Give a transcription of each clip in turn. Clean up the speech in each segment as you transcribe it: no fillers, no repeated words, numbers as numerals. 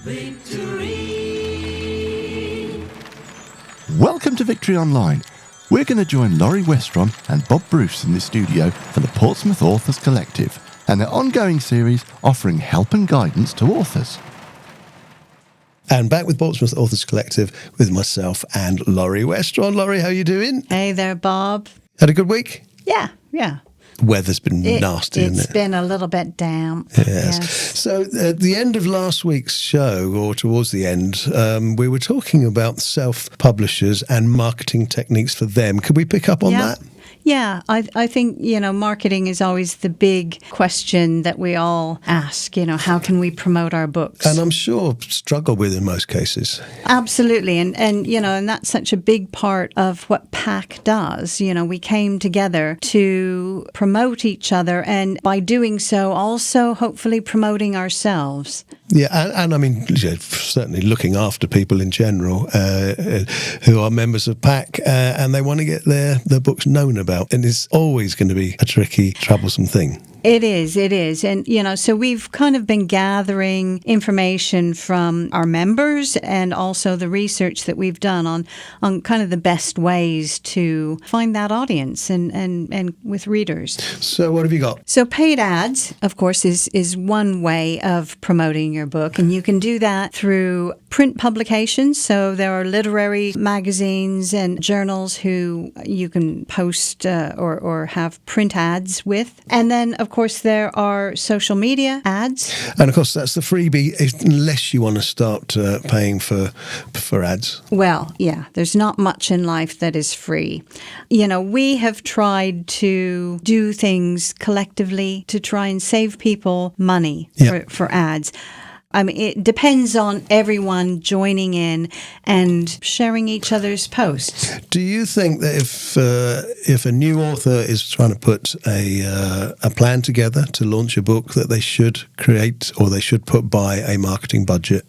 Welcome to Victory Online. We're going to join Loree Westron and Bob Bruce in the studio for the Portsmouth Authors Collective and their ongoing series offering help and guidance to authors. And back with Portsmouth Authors Collective with myself and Loree Westron. Loree, how are you doing? Hey there, Bob. Had a good week? Yeah. Weather's been nasty, isn't it? It's been a little bit damp. Yes. So at the end of last week's show, or towards the end, we were talking about self-publishers and marketing techniques for them. Could we pick up on that? Yeah, I think, marketing is always the big question that we all ask, how can we promote our books? And I'm sure struggle with in most cases. Absolutely. And that's such a big part of what PAC does. We came together to promote each other and by doing so also hopefully promoting ourselves. Yeah, and I mean, certainly looking after people in general who are members of PAC and they want to get their books known about. And it's always going to be a tricky, troublesome thing. It is. And, so we've kind of been gathering information from our members and also the research that we've done on kind of the best ways to find that audience and with readers. So what have you got? So paid ads, of course, is one way of promoting your book. And you can do that through print publications. So there are literary magazines and journals who you can post or have print ads with. And then, of course, there are social media ads. And of course, that's the freebie, unless you want to start paying for ads. Well, yeah, there's not much in life that is free. We have tried to do things collectively to try and save people money for ads. I mean, it depends on everyone joining in and sharing each other's posts. Do you think that if a new author is trying to put a plan together to launch a book, that they should create or they should put by a marketing budget?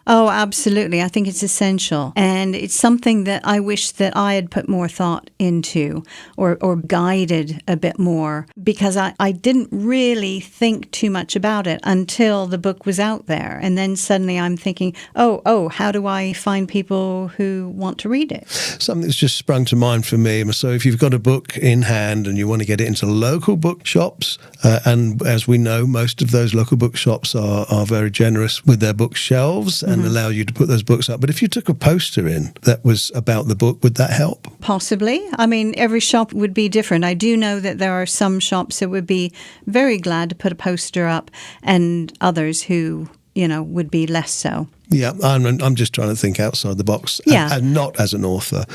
Oh, absolutely. I think it's essential. And it's something that I wish that I had put more thought into or guided a bit more because I didn't really think too much about it until the book was out there. And then suddenly I'm thinking, oh, how do I find people who want to read it? Something that's just sprung to mind for me. So if you've got a book in hand and you want to get it into local bookshops, and as we know, most of those local bookshops are very generous with their bookshelves and allow you to put those books up. But if you took a poster in that was about the book, would that help? Possibly. I mean, every shop would be different. I do know that there are some shops that would be very glad to put a poster up and others who, would be less so. Yeah, I'm just trying to think outside the box, and not as an author,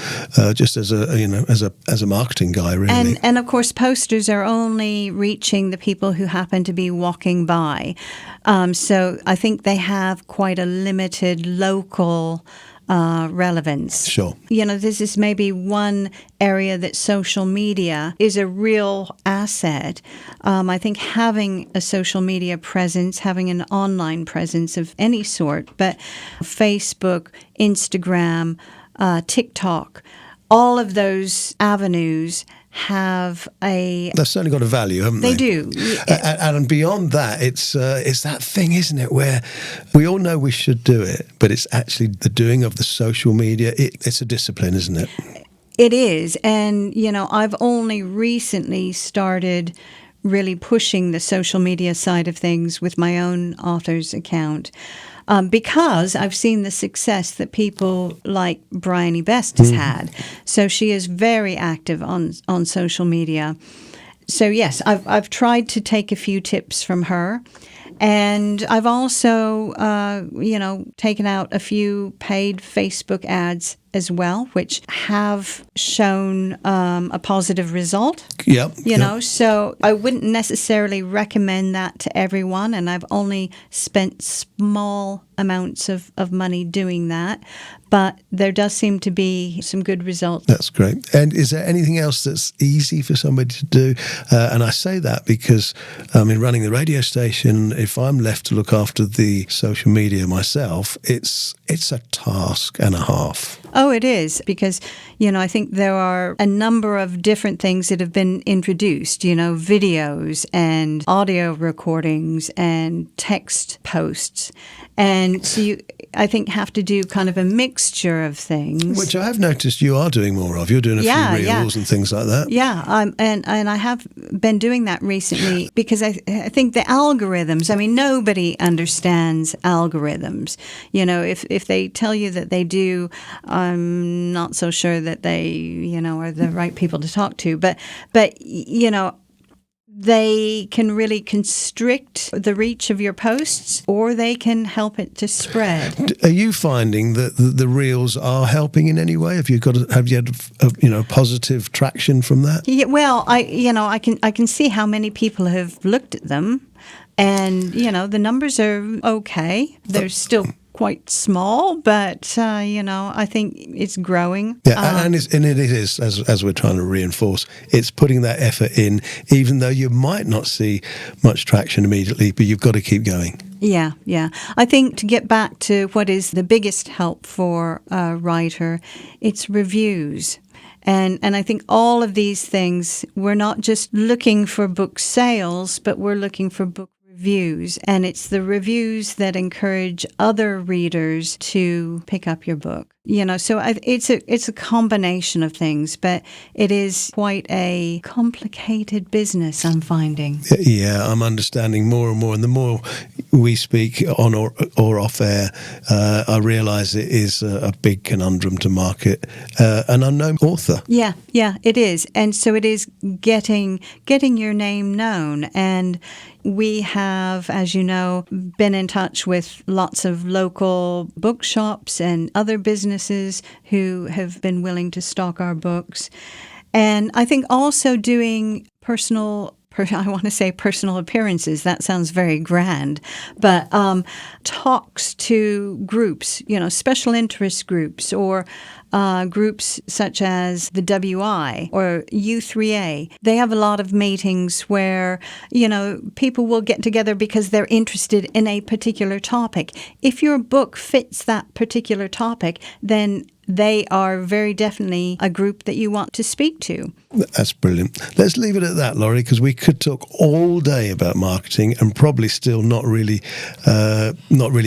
just as a marketing guy, really. And of course, posters are only reaching the people who happen to be walking by. So I think they have quite a limited local relevance. Sure. This is maybe one area that social media is a real asset. I think having a social media presence, having an online presence of any sort, but Facebook, Instagram, TikTok, all of those avenues have they've certainly got a value, haven't they? They do. And beyond that, it's that thing, isn't it, where we all know we should do it, but it's actually the doing of the social media. It's a discipline, isn't it? It is. And, I've only recently started really pushing the social media side of things with my own author's account. Because I've seen the success that people like Bryony Best has had. So she is very active on social media. So yes, I've tried to take a few tips from her. And I've also, taken out a few paid Facebook ads as well, which have shown a positive result. Yep. So I wouldn't necessarily recommend that to everyone. And I've only spent small amounts of money doing that. But there does seem to be some good results. That's great. And is there anything else that's easy for somebody to do? And I say that because, running the radio station, if I'm left to look after the social media myself, it's a task and a half. Oh, it is, because, I think there are a number of different things that have been introduced, videos and audio recordings and text posts. And And so you, I think, have to do kind of a mixture of things. Which I have noticed you are doing more of. You're doing a few reels and things like that. Yeah, and I have been doing that recently because I think the algorithms, I mean, nobody understands algorithms. You know, if they tell you that they do, I'm not so sure that they, you know, are the right people to talk to. But you know, they can really constrict the reach of your posts, or they can help it to spread. Are you finding that the reels are helping in any way? Have you had positive traction from that? Yeah, well, I can see how many people have looked at them, and you know, the numbers are okay. They're still quite small, but I think it's growing. Yeah, and it is, as we're trying to reinforce, it's putting that effort in, even though you might not see much traction immediately, but you've got to keep going. Yeah. I think to get back to what is the biggest help for a writer, it's reviews. And I think all of these things, we're not just looking for book sales, but we're looking for book reviews, and it's the reviews that encourage other readers to pick up your book. You know, so it's a combination of things, but it is quite a complicated business, I'm finding. Yeah, I'm understanding more and more, and the more we speak on or off air, I realise it is a big conundrum to market an unknown author. Yeah, it is, and so it is getting your name known. And we have, as you know, been in touch with lots of local bookshops and other businesses who have been willing to stock our books. And I think also doing personal appearances. That sounds very grand, but talks to groups, you know, special interest groups, or groups such as the WI or U3A. They have a lot of meetings where, you know, people will get together because they're interested in a particular topic. If your book fits that particular topic, then they are very definitely a group that you want to speak to. That's brilliant. Let's leave it at that, Loree, because we could talk all day about marketing and probably still not really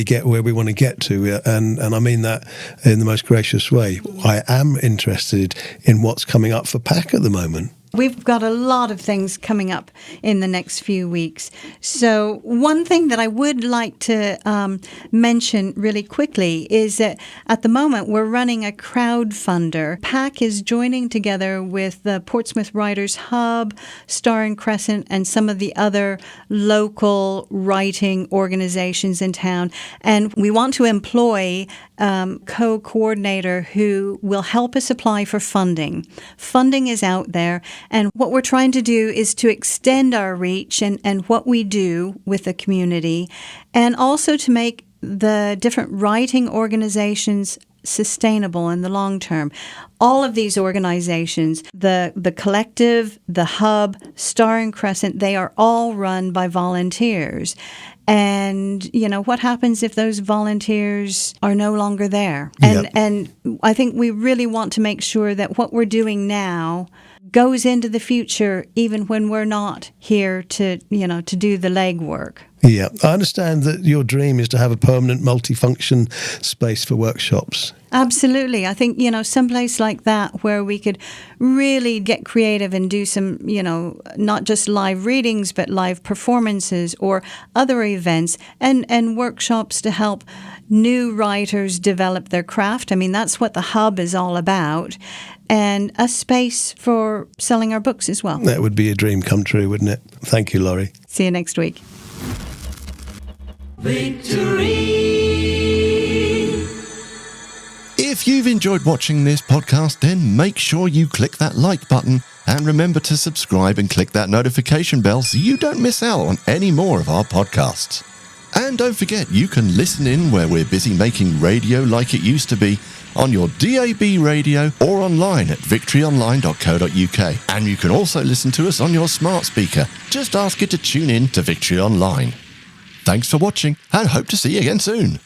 get where we want to get to. And I mean that in the most gracious way. I am interested in what's coming up for PAC at the moment. We've got a lot of things coming up in the next few weeks. So one thing that I would like to mention really quickly is that at the moment we're running a crowdfunder. PAC is joining together with the Portsmouth Writers Hub, Star and Crescent, and some of the other local writing organizations in town. And we want to employ co-coordinator who will help us apply for funding. Funding is out there, and what we're trying to do is to extend our reach and what we do with the community, and also to make the different writing organizations sustainable in the long term. All of these organizations, the Collective, the Hub, Star and Crescent, they are all run by volunteers. And, you know, what happens if those volunteers are no longer there? And I think we really want to make sure that what we're doing now goes into the future, even when we're not here to do the legwork. Yeah, I understand that your dream is to have a permanent multifunction space for workshops. Absolutely. I think, someplace like that where we could really get creative and do some, not just live readings, but live performances or other events and workshops to help new writers develop their craft. I mean, that's what the Hub is all about. And a space for selling our books as well. That would be a dream come true, wouldn't it? Thank you, Loree. See you next week. Victory! If you've enjoyed watching this podcast, then make sure you click that like button and remember to subscribe and click that notification bell so you don't miss out on any more of our podcasts. And don't forget, you can listen in where we're busy making radio like it used to be on your DAB radio or online at victoryonline.co.uk. And you can also listen to us on your smart speaker. Just ask it to tune in to Victory Online. Thanks for watching and hope to see you again soon.